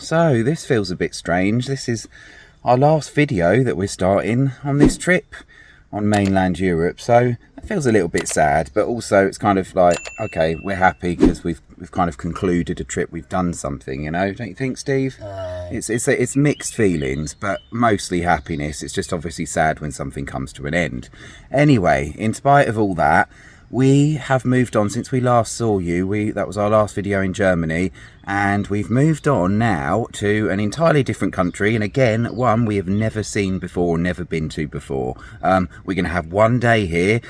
So this feels a bit strange. This is our last video that we're starting on this trip on mainland Europe, so it feels a little bit sad, but also it's kind of like, okay, we're happy because we've kind of concluded a trip, we've done something, you know, don't you think, Steve? It's mixed feelings, but mostly happiness. It's just obviously sad when something comes to an end. Anyway, in spite of all that, we have moved on since we last saw you. That was our last video in Germany, and we've moved on now to an entirely different country, and again, one we have never seen before, never been to before. We're going to have one day here.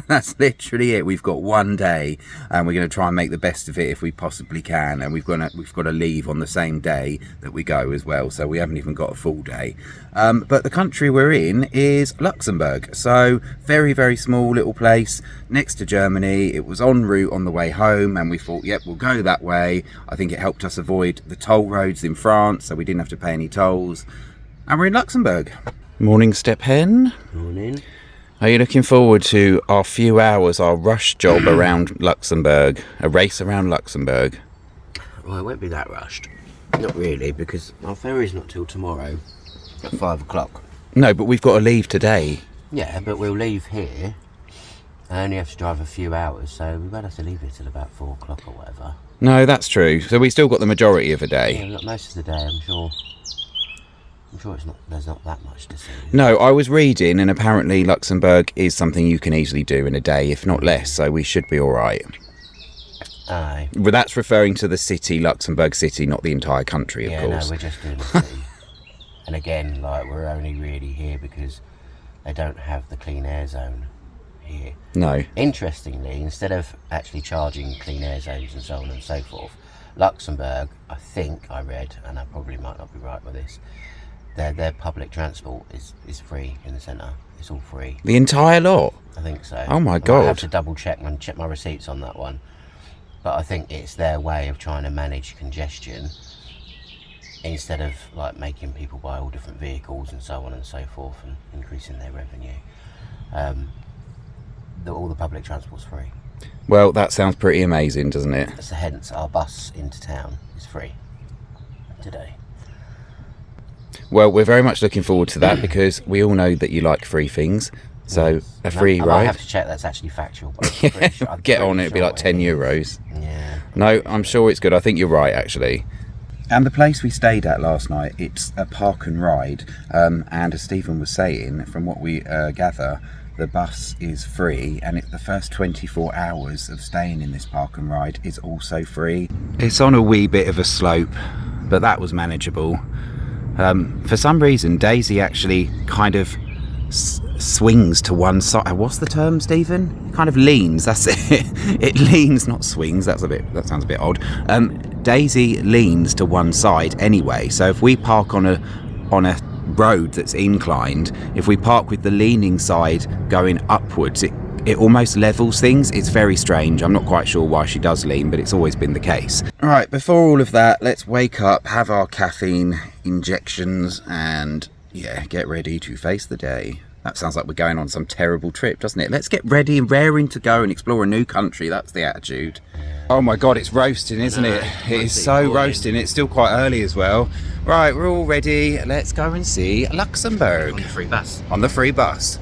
That's literally it. We've got one day, and we're going to try and make the best of it if we possibly can, and we've got to leave on the same day that we go as well, so we haven't even got a full day. But the country we're in is Luxembourg, so very, very small little place next to Germany. It was en route on the way home, and we thought, yep, we'll go that way. I think it helped us avoid the toll roads in France, so we didn't have to pay any tolls, and we're in Luxembourg. Morning, Step Hen. Morning. Are you looking forward to our few hours, our rush job around Luxembourg, a race around Luxembourg? Well, it won't be that rushed. Not really, because our ferry's not till tomorrow at 5 o'clock. No, but we've got to leave today. Yeah, but we'll leave here. I only have to drive a few hours, so we won't have to leave here till about 4 o'clock or whatever. No, that's true. So we still got the majority of a day. Yeah, we've got most of the day, I'm sure there's not that much to see. No, I was reading, and apparently Luxembourg is something you can easily do in a day, if not less, so we should be all right. Aye. But that's referring to the city, Luxembourg City, not the entire country, of course. Yeah, no, we're just doing the city. And again, like, we're only really here because they don't have the clean air zone here. No. Interestingly, instead of actually charging clean air zones and so on and so forth, Luxembourg, I think I read, and I probably might not be right with this, their public transport is free in the centre. It's all free. The entire lot? I think so. Oh my God. I have to double check my receipts on that one. But I think it's their way of trying to manage congestion instead of like making people buy all different vehicles and so on and so forth and increasing their revenue. All the public transport's free. Well, that sounds pretty amazing, doesn't it? So hence our bus into town is free today. Well, we're very much looking forward to that because we all know that you like free things. So a free I ride. might have to check that's actually factual. But I'm pretty sure, Get on it, it'd be like 10 euros. Yeah. No, I'm sure it's good. I think you're right, actually. And the place we stayed at last night, it's a park and ride. And as Stephen was saying, from what we gather, the bus is free, and the first 24 hours of staying in this park and ride is also free. It's on a wee bit of a slope, but that was manageable. For some reason, Daisy actually kind of swings to one side. What's the term, Stephen? Kind of leans. That's it. It leans, not swings. That sounds a bit odd. Daisy leans to one side anyway. So if we park on a road that's inclined, if we park with the leaning side going upwards, it almost levels things. It's very strange. I'm not quite sure why she does lean, but it's always been the case. Right, before all of that, let's wake up, have our caffeine injections, and yeah, get ready to face the day. That sounds like we're going on some terrible trip, doesn't it? Let's get ready and raring to go and explore a new country. That's the attitude. Oh my God, it's roasting, isn't it? It is so roasting. It's still quite early as well. Right, we're all ready. Let's go and see Luxembourg. On the free bus. On the free bus.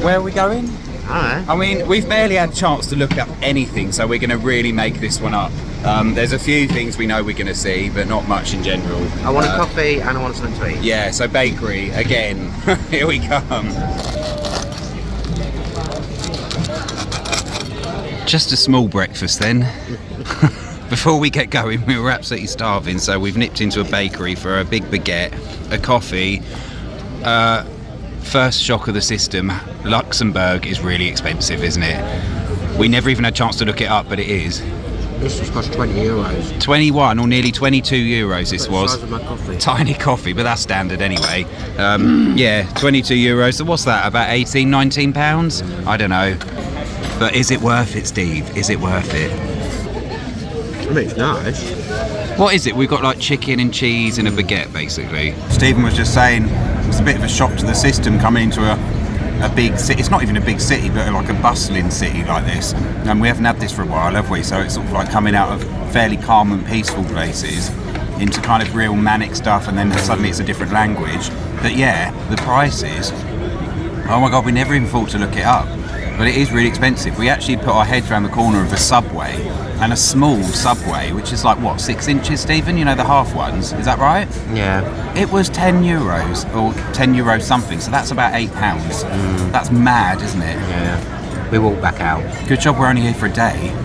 Where are we going? I mean, we've barely had a chance to look up anything, so we're going to really make this one up. There's a few things we know we're going to see, but not much in general. I want a coffee and I want something to eat. Yeah, so bakery, again. Here we come. Just a small breakfast then. Before we get going, we were absolutely starving, so we've nipped into a bakery for a big baguette, a coffee. First shock of the system, Luxembourg is really expensive, isn't it? We never even had a chance to look it up, but it is. This just cost 20 euros. 21 or nearly 22 euros this was. The size of my coffee. Tiny coffee, but that's standard anyway. Yeah, 22 euros. So what's that, about 18, 19 pounds? I don't know. But is it worth it, Steve? Is it worth it? I mean, it's nice. What is it? We've got like chicken and cheese and a baguette, basically. Stephen was just saying it's a bit of a shock to the system coming into a big city. It's not even a big city, but like a bustling city like this. And we haven't had this for a while, have we? So it's sort of like coming out of fairly calm and peaceful places into kind of real manic stuff, and then suddenly it's a different language. But yeah, the prices, oh my god, we never even thought to look it up. But it is really expensive. We actually put our heads around the corner of a Subway, and a small Subway, which is like, what, 6 inches, Stephen? You know, the half ones. Is that right? Yeah. It was €10, or €10 something, so that's about £8. That's mad, isn't it? Yeah. We walked back out. Good job we're only here for a day.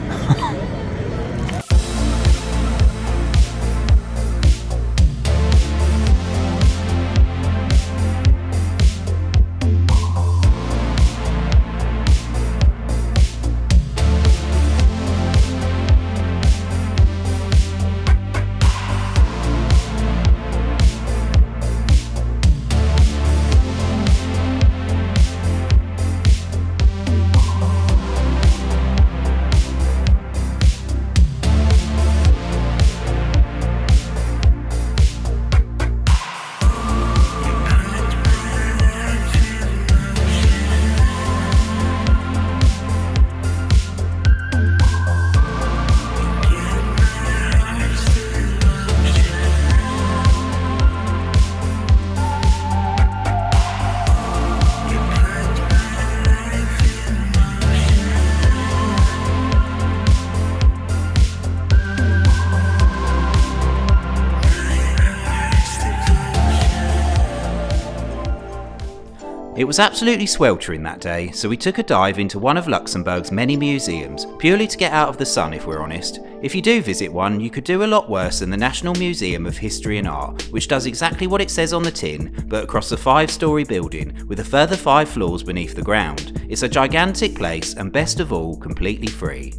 It was absolutely sweltering that day, so we took a dive into one of Luxembourg's many museums, purely to get out of the sun if we're honest. If you do visit one, you could do a lot worse than the National Museum of History and Art, which does exactly what it says on the tin, but across a 5-storey building, with a further 5 floors beneath the ground. It's a gigantic place, and best of all, completely free.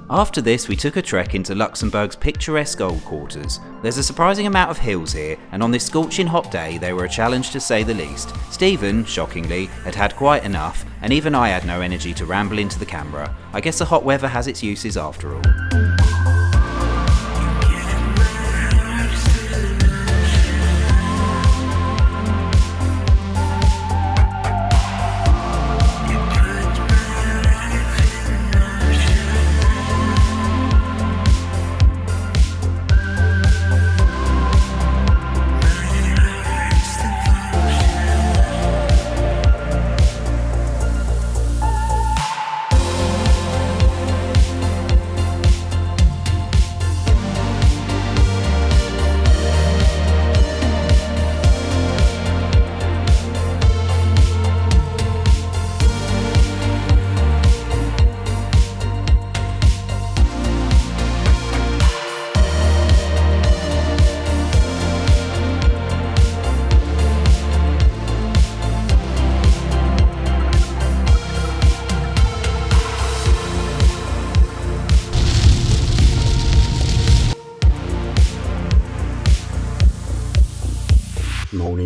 After this, we took a trek into Luxembourg's picturesque old quarters. There's a surprising amount of hills here, and on this scorching hot day they were a challenge to say the least. Stephen, shockingly, had had quite enough, and even I had no energy to ramble into the camera. I guess the hot weather has its uses after all.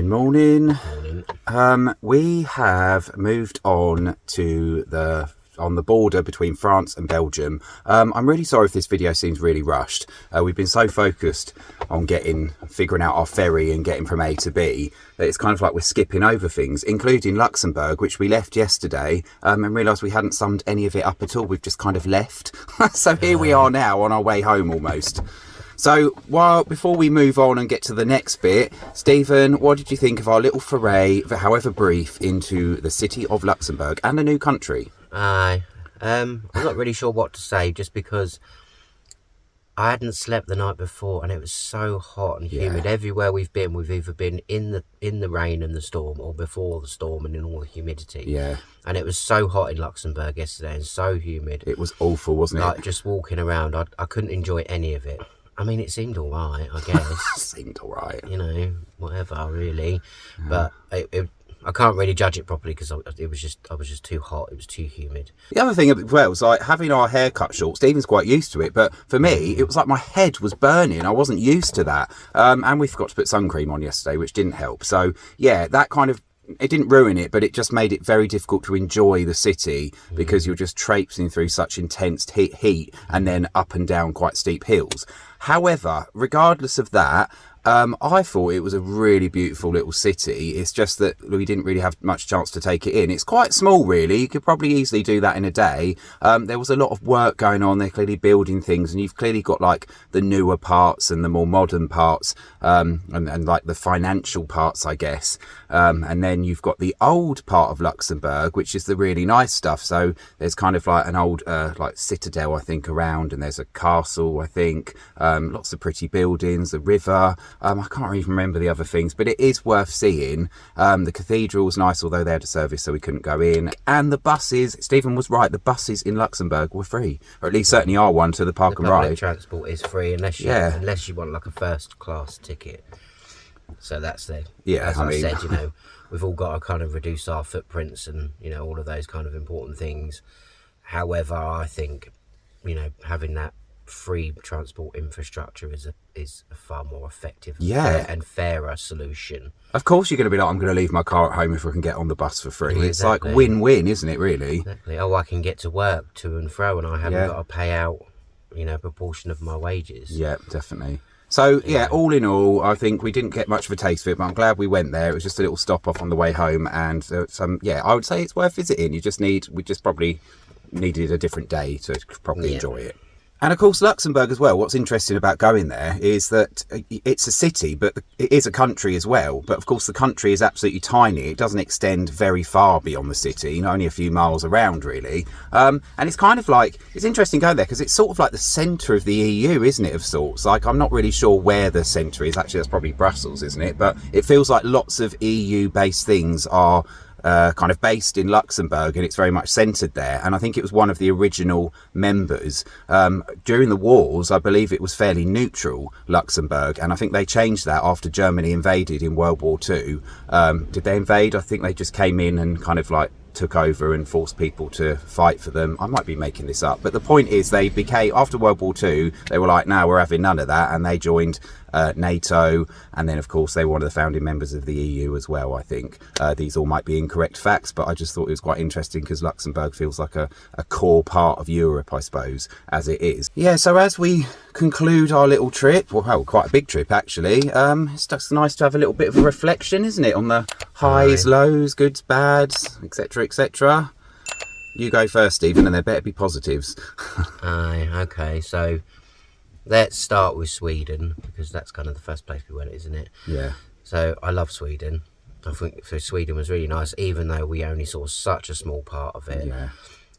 Morning. We have moved on to on the border between France and Belgium. I'm really sorry if this video seems really rushed. We've been so focused on figuring out our ferry and getting from A to B that it's kind of like we're skipping over things, including Luxembourg, which we left yesterday, and realised we hadn't summed any of it up at all. We've just kind of left. So here we are now on our way home almost. So, before we move on and get to the next bit, Stephen, what did you think of our little foray, however brief, into the city of Luxembourg and a new country? I'm not really sure what to say, just because I hadn't slept the night before, and it was so hot and humid. Yeah. Everywhere we've either been in the rain and the storm, or before the storm and in all the humidity. Yeah. And it was so hot in Luxembourg yesterday, and so humid. It was awful, wasn't it? Like, just walking around, I couldn't enjoy any of it. I mean, it seemed all right, I guess. Seemed all right. You know, whatever, really. Yeah. But I can't really judge it properly because I was just too hot. It was too humid. The other thing as well was like having our hair cut short. Stephen's quite used to it, but for me, it was like my head was burning. I wasn't used to that. And we forgot to put sun cream on yesterday, which didn't help. So yeah, that kind of, it didn't ruin it, but it just made it very difficult to enjoy the city because you're just traipsing through such intense heat and then up and down quite steep hills. However, regardless of that, I thought it was a really beautiful little city. It's just that we didn't really have much chance to take it in. It's quite small, really. You could probably easily do that in a day. There was a lot of work going on. They're clearly building things, and you've clearly got like the newer parts and the more modern parts, and like the financial parts, I guess. And then you've got the old part of Luxembourg, which is the really nice stuff. So there's kind of like an old like citadel, I think, around, and there's a castle, I think. Lots of pretty buildings, the river. I can't even remember the other things, but it is worth seeing. The cathedral's nice, although they had a service, so we couldn't go in. And the buses, Stephen was right, the buses in Luxembourg were free, or at least certainly are one to the park and ride. Public transport is free unless you want like a first class ticket. So that's the as I said, you know, we've all got to kind of reduce our footprints and, you know, all of those kind of important things. However, I think, you know, having that free transport infrastructure is a far more effective and fairer solution. Of course you're going to be like, I'm going to leave my car at home if I can get on the bus for free. Yeah, it's like win-win, isn't it, really? Exactly. Oh, I can get to work to and fro and I haven't got to pay out, you know, a proportion of my wages. Yeah, definitely. So, yeah, all in all, I think we didn't get much of a taste of it, but I'm glad we went there. It was just a little stop off on the way home, and I would say it's worth visiting. We just probably needed a different day to properly enjoy it. And of course, Luxembourg as well, what's interesting about going there is that it's a city, but it is a country as well. But of course, the country is absolutely tiny. It doesn't extend very far beyond the city, you know, only a few miles around, really. And it's kind of like, it's interesting going there because it's sort of like the centre of the EU, isn't it, of sorts? Like, I'm not really sure where the centre is. Actually, that's probably Brussels, isn't it? But it feels like lots of EU-based things are kind of based in Luxembourg, and it's very much centred there. And I think it was one of the original members. During the wars, I believe it was fairly neutral, Luxembourg, and I think they changed that after Germany invaded in World War II. Did they invade? I think they just came in and kind of like took over and forced people to fight for them. I might be making this up, but the point is they became, after World War II, they were like, no, we're having none of that, and they joined NATO, and then of course they were one of the founding members of the EU as well, I think. These all might be incorrect facts, but I just thought it was quite interesting because Luxembourg feels like a core part of Europe, I suppose, as it is. Yeah, so as we conclude our little trip, well, quite a big trip actually, it's just nice to have a little bit of a reflection, isn't it, on the highs, lows, goods, bads, etc, etc. You go first, Stephen, and there better be positives. Okay, so let's start with Sweden, because that's kind of the first place we went, isn't it? Yeah. So I love Sweden. I think Sweden was really nice, even though we only saw such a small part of it. Yeah.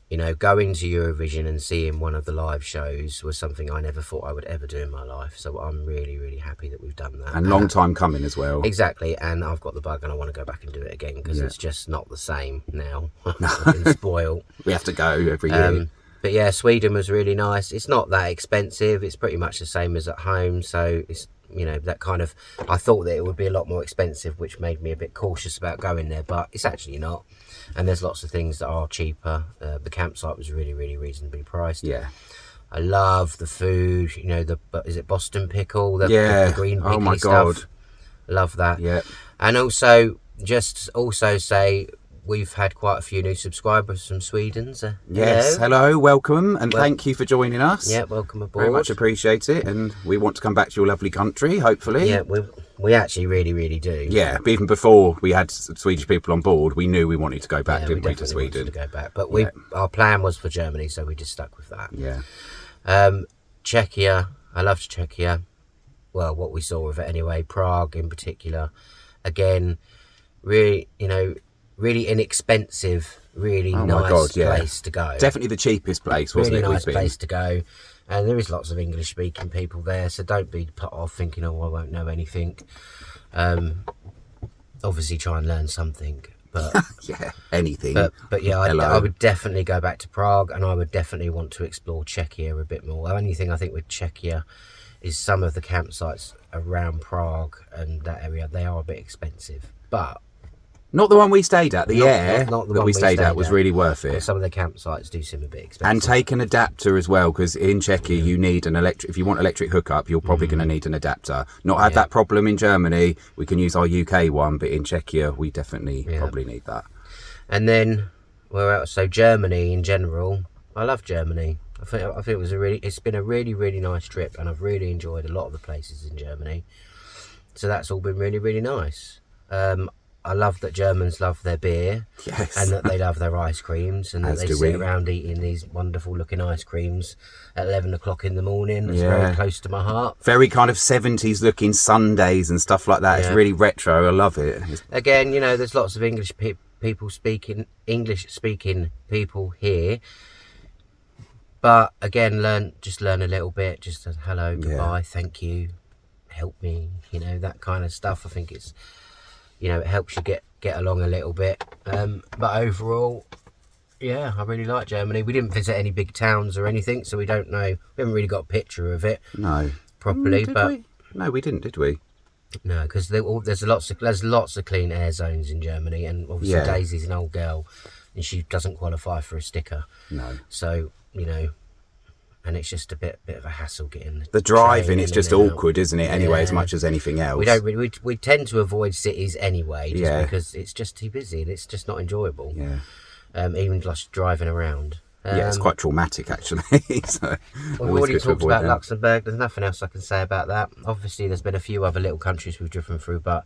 You know, going to Eurovision and seeing one of the live shows was something I never thought I would ever do in my life. So I'm really, really happy that we've done that. And long time coming as well. Exactly. And I've got the bug and I want to go back and do it again because it's just not the same now. I've been spoiled. We have to go every year. But yeah, Sweden was really nice. It's not that expensive. It's pretty much the same as at home. So it's, you know, that kind of, I thought that it would be a lot more expensive, which made me a bit cautious about going there, but it's actually not. And there's lots of things that are cheaper. The campsite was really, really reasonably priced. Yeah. I love the food, you know, is it Boston pickle? The green pickly oh my God. stuff. Love that. Yeah. And also, say, we've had quite a few new subscribers from Sweden. So yes, hello, welcome, and thank you for joining us. Yeah, welcome aboard. Very much appreciate it, and we want to come back to your lovely country, hopefully. Yeah, we actually really, really do. Yeah, even before we had Swedish people on board, we knew we wanted to go back, didn't we, to Sweden? To go back, but our plan was for Germany, so we just stuck with that. Yeah. Czechia, I loved Czechia. Well, what we saw of it anyway. Prague in particular, again, really, you know, really inexpensive, really nice place to go. Definitely the cheapest place, wasn't it? Really nice place to go. And there is lots of English-speaking people there, so don't be put off thinking, oh, I won't know anything. Obviously, try and learn something. But yeah, anything. But yeah, I would definitely go back to Prague, and I would definitely want to explore Czechia a bit more. The only thing I think with Czechia is some of the campsites around Prague and that area, they are a bit expensive. But Not the one we stayed at. The not the that one we stayed at was really worth Well, it. some of the campsites do seem a bit expensive. And take an adapter as well, because in Czechia you need an electric. If you want electric hookup, you're probably going to need an adapter. Not had that problem in Germany. We can use our UK one, but in Czechia we definitely probably need that. And then where else? So Germany in general, I love Germany. I think it's been a really, really nice trip, and I've really enjoyed a lot of the places in Germany. So that's all been really, really nice. I love that Germans love their beer, and that they love their ice creams, and that they sit around eating these wonderful looking ice creams at 11 o'clock in the morning. It's very close to my heart. Very kind of 70s looking sundaes and stuff like that. It's really retro. I love it. Again, there's lots of English speaking people here, but again, learn a little bit. Just a hello, goodbye, thank you, help me. That kind of stuff. I think it's. It helps you get along a little bit. But overall, I really like Germany. We didn't visit any big towns or anything, so we don't know. We haven't really got a picture of it. No. Properly, No, we didn't, did we? No, because there's lots of clean air zones in Germany, and obviously Daisy's an old girl, and she doesn't qualify for a sticker. No. So and it's just a bit of a hassle getting the driving. It's just awkward, isn't it? Anyway, as much as anything else. We tend to avoid cities anyway, because it's just too busy and it's just not enjoyable. Yeah. Even just driving around. It's quite traumatic actually. So we've already talked about Luxembourg. There's nothing else I can say about that. Obviously, there's been a few other little countries we've driven through, but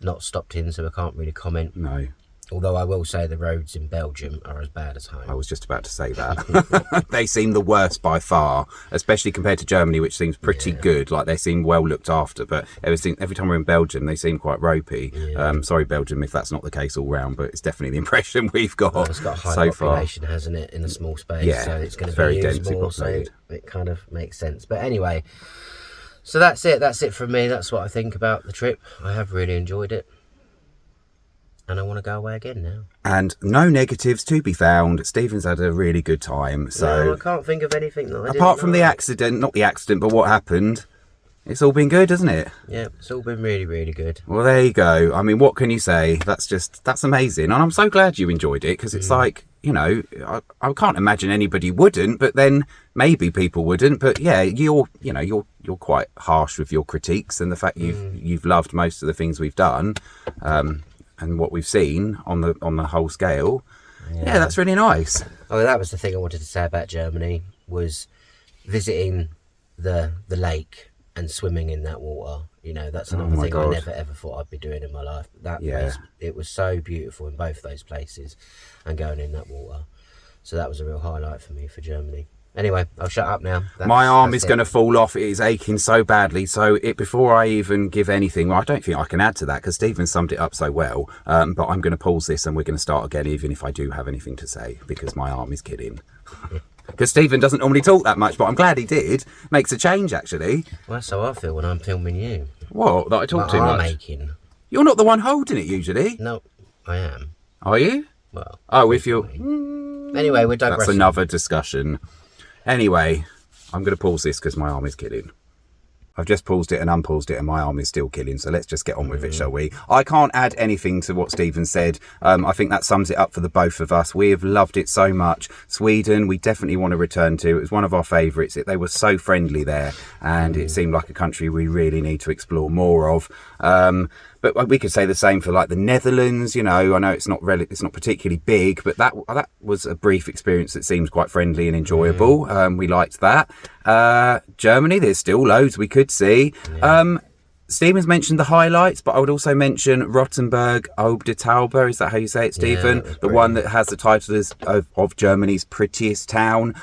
not stopped in, so I can't really comment. No. Although I will say the roads in Belgium are as bad as home. I was just about to say that. They seem the worst by far, especially compared to Germany, which seems pretty good. Like, they seem well looked after, but every time we're in Belgium, they seem quite ropey. Sorry, Belgium, if that's not the case all round, but it's definitely the impression we've got it's got a high so population, far. Hasn't it, in a small space? So it's going to be very used densely more, populated. so it kind of makes sense. But anyway, so that's it from me. That's what I think about the trip. I have really enjoyed it, and I want to go away again now. And no negatives to be found. Stephen's had a really good time. So I can't think of anything that I didn't apart from like. the accident, not the accident, but what happened, it's all been good, hasn't it? Yeah, it's all been really, really good. Well, there you go. I mean, what can you say? That's amazing. And I'm so glad you enjoyed it, because it's like, I can't imagine anybody wouldn't, but then maybe people wouldn't. But yeah, you're quite harsh with your critiques, and the fact you've loved most of the things we've done. And what we've seen on the whole scale, that's really nice. Oh, that was the thing I wanted to say about Germany, was visiting the lake and swimming in that water. That's another thing I never ever thought I'd be doing in my life. It was so beautiful in both those places, and going in that water. So that was a real highlight for me for Germany. Anyway, I'll shut up now. My arm is going to fall off. It is aching so badly. So before I even give anything, I don't think I can add to that, because Stephen summed it up so well. But I'm going to pause this and we're going to start again, even if I do have anything to say, because my arm is killing. Because Stephen doesn't normally talk that much, but I'm glad he did. Makes a change, actually. Well, that's how I feel when I'm filming you. What? That I talk too much? My arm aching. You're not the one holding it usually. No, I am. Are you? Well. Oh, if you're... Anyway, we're digressing. That's another discussion. Anyway, I'm going to pause this because my arm is killing. I've just paused it and unpaused it, and my arm is still killing, so let's just get on with it, shall we? I can't add anything to what Stephen said. I think that sums it up for the both of us. We have loved it so much. Sweden, we definitely want to return to. It was one of our favourites. They were so friendly there, and it seemed like a country we really need to explore more of. But we could say the same for like the Netherlands. I know it's not particularly big, but that was a brief experience that seemed quite friendly and enjoyable. We liked that. Germany, there's still loads we could see. Stephen's mentioned the highlights, but I would also mention Rothenburg Ob der Tauber. Is that how you say it, Stephen? The one that has the title of Germany's prettiest town.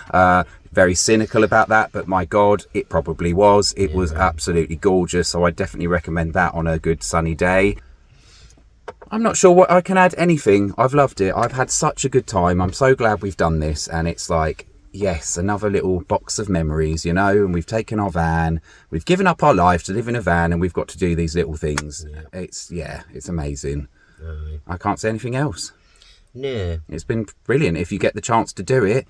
Very cynical about that, but my God, it probably was. It was absolutely gorgeous, so I definitely recommend that on a good sunny day. I'm not sure what I can add anything. I've loved it. I've had such a good time. I'm so glad we've done this, and it's like, yes, another little box of memories, and we've taken our van, we've given up our life to live in a van, and we've got to do these little things. It's amazing. I can't say anything else. Yeah. It's been brilliant. If you get the chance to do it,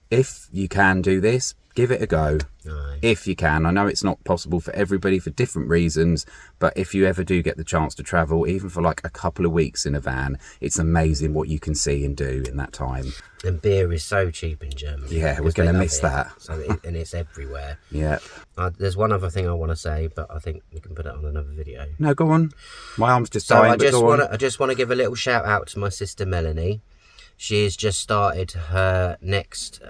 if you can do this, give it a go. Aye. if you can. I know it's not possible for everybody for different reasons, but if you ever do get the chance to travel, even for like a couple of weeks in a van, it's amazing what you can see and do in that time. And beer is so cheap in Germany. Yeah, we're going to miss that. And it's everywhere. Yeah. There's one other thing I want to say, but I think we can put it on another video. No, go on. My arm's just So dying, I just want to give a little shout out to my sister Melanie. She has just started her next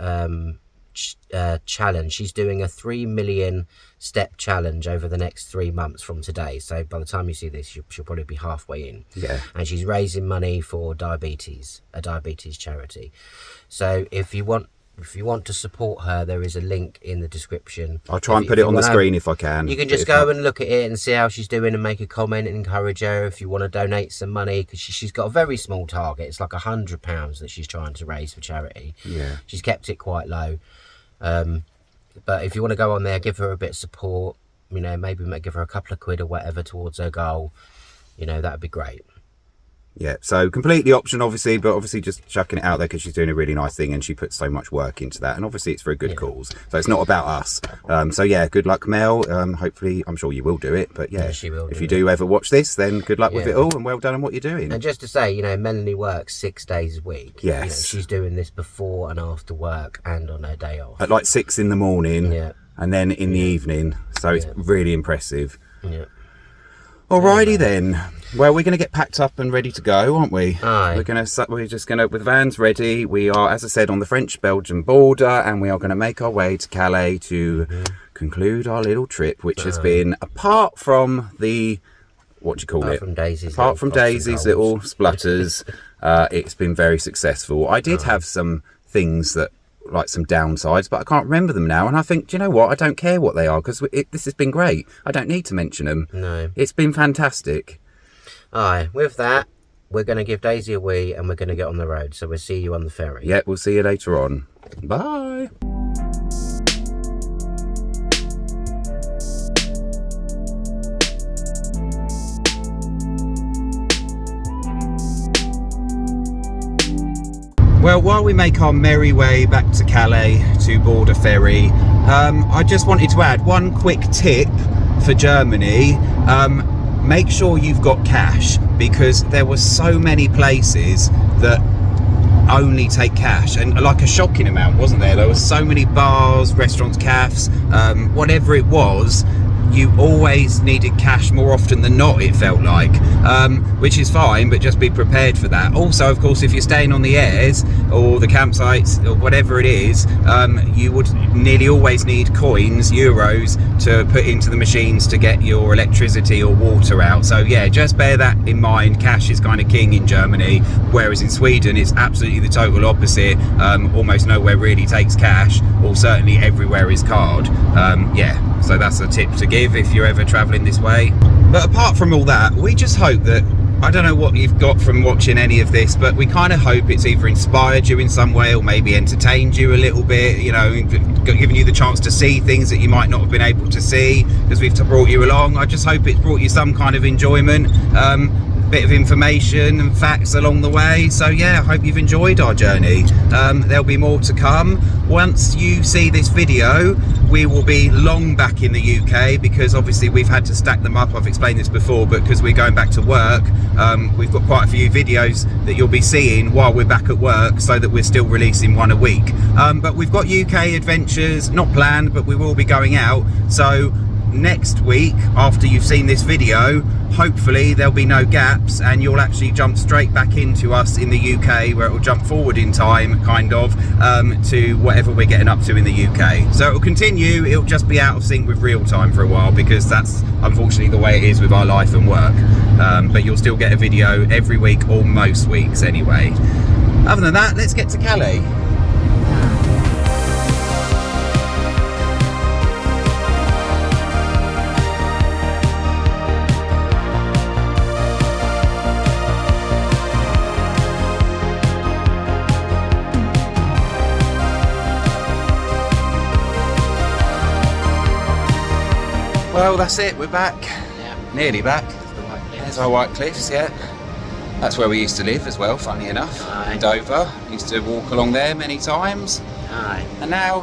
challenge. She's doing a 3 million step challenge over the next 3 months from today. So by the time you see this, she'll probably be halfway in. Yeah. And she's raising money for diabetes, a diabetes charity. So if you want to support her, there is a link in the description. I'll try and put it on the screen if I can. You can just go and look at it and see how she's doing and make a comment and encourage her if you want to donate some money, because she's got a very small target. It's like £100 that she's trying to raise for charity. Yeah. She's kept it quite low. But if you want to go on there, give her a bit of support, you know, maybe give her a couple of quid or whatever towards her goal, you know, that'd be great. Yeah, so completely option, obviously, but obviously just chucking it out there because she's doing a really nice thing and she puts so much work into that. And obviously it's for a good cause. So it's not about us. So yeah, good luck, Mel. Hopefully, I'm sure you will do it. But yeah, she will if you do ever watch this, then good luck with it all and well done on what you're doing. And just to say, you know, Melanie works 6 days a week. Yes. You know, she's doing this before and after work and on her day off. At like 6 in the morning and then in the evening. So it's really impressive. Yeah. Alrighty then. Well, we're going to get packed up and ready to go, aren't we? Aye. We're just going to, with the vans ready, we are, as I said, on the French-Belgian border, and we are going to make our way to Calais to conclude our little trip, which has been, apart from the, what do you call it? Apart from Daisy's little splutters, it's been very successful. I did have some things that, like some downsides, but I can't remember them now, and I think, do you know what, I don't care what they are, because this has been great. I don't need to mention them. No. It's been fantastic. Aye, with that, we're going to give Daisy a wee and we're going to get on the road, so we'll see you on the ferry. Yeah, we'll see you later on. Bye. Well, while we make our merry way back to Calais to board a ferry, I just wanted to add one quick tip for Germany. Make sure you've got cash, because there were so many places that only take cash, and like a shocking amount, wasn't there? There were so many bars, restaurants, cafes, whatever it was, you always needed cash more often than not, it felt like, which is fine, but just be prepared for that. Also, of course, if you're staying on the airs or the campsites or whatever it is, you would nearly always need coins, euros, to put into the machines to get your electricity or water out. So yeah, just bear that in mind. Cash is kind of king in Germany, whereas in Sweden it's absolutely the total opposite. Almost nowhere really takes cash, or certainly everywhere is card. Yeah, so that's a tip to give if you're ever traveling this way. But apart from all that, we just hope that, I don't know what you've got from watching any of this, but we kind of hope it's either inspired you in some way or maybe entertained you a little bit, you know, giving you the chance to see things that you might not have been able to see because we've brought you along. I just hope it's brought you some kind of enjoyment, bit of information and facts along the way. So yeah, I hope you've enjoyed our journey. There'll be more to come. Once you see this video, we will be long back in the UK, because obviously we've had to stack them up. I've explained this before, but because we're going back to work, we've got quite a few videos that you'll be seeing while we're back at work, so that we're still releasing one a week. But we've got UK adventures, not planned, but we will be going out. So next week, after you've seen this video, hopefully there'll be no gaps and you'll actually jump straight back into us in the UK, where it will jump forward in time, kind of, to whatever we're getting up to in the UK. So it will continue, it'll just be out of sync with real time for a while, because that's unfortunately the way it is with our life and work. But you'll still get a video every week, or most weeks anyway. Other than that, let's get to Calais. Well, that's it, we're back. Yeah. Nearly back. There's our White Cliffs, yeah. That's where we used to live as well, funny enough. Aye. In Dover. Used to walk along there many times. Aye. And now,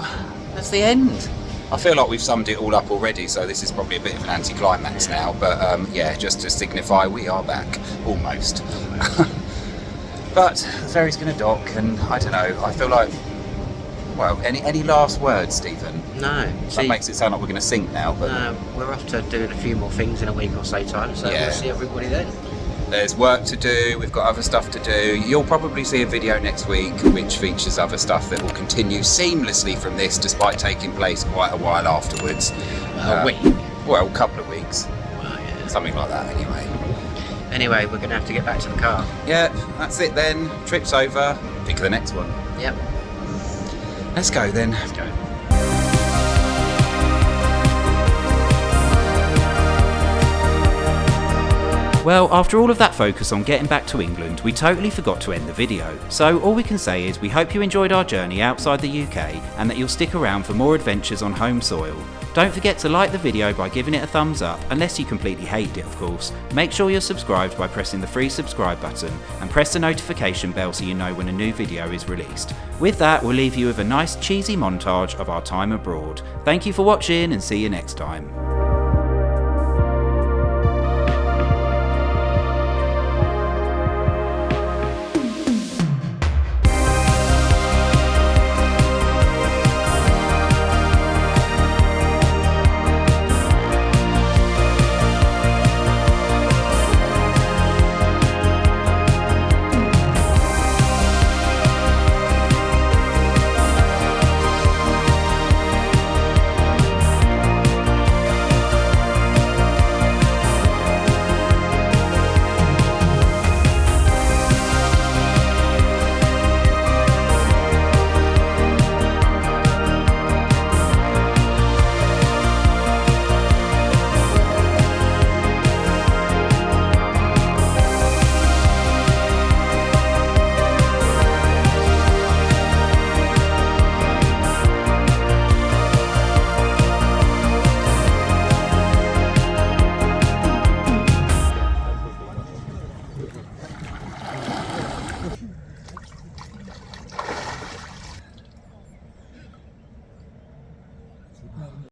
that's the end. I feel like we've summed it all up already, so this is probably a bit of an anticlimax now, but yeah, just to signify we are back, almost. But the ferry's going to dock, and I don't know, I feel like, well, any last words, Stephen? No. That makes it sound like we're going to sink now, but... No, we're off to doing a few more things in a week or so time, so Yeah. we'll see everybody then. There's work to do, we've got other stuff to do. You'll probably see a video next week which features other stuff that will continue seamlessly from this, despite taking place quite a while afterwards. A week? Well, a couple of weeks. Well, yeah. Something like that, anyway. Anyway, we're going to have to get back to the car. Yeah, that's it then. Trip's over. Pick the next one. Yep. Let's go then. Let's go. Well, after all of that focus on getting back to England, we totally forgot to end the video. So all we can say is we hope you enjoyed our journey outside the UK and that you'll stick around for more adventures on home soil. Don't forget to like the video by giving it a thumbs up, unless you completely hate it of course. Make sure you're subscribed by pressing the free subscribe button and press the notification bell so you know when a new video is released. With that, we'll leave you with a nice cheesy montage of our time abroad. Thank you for watching and see you next time.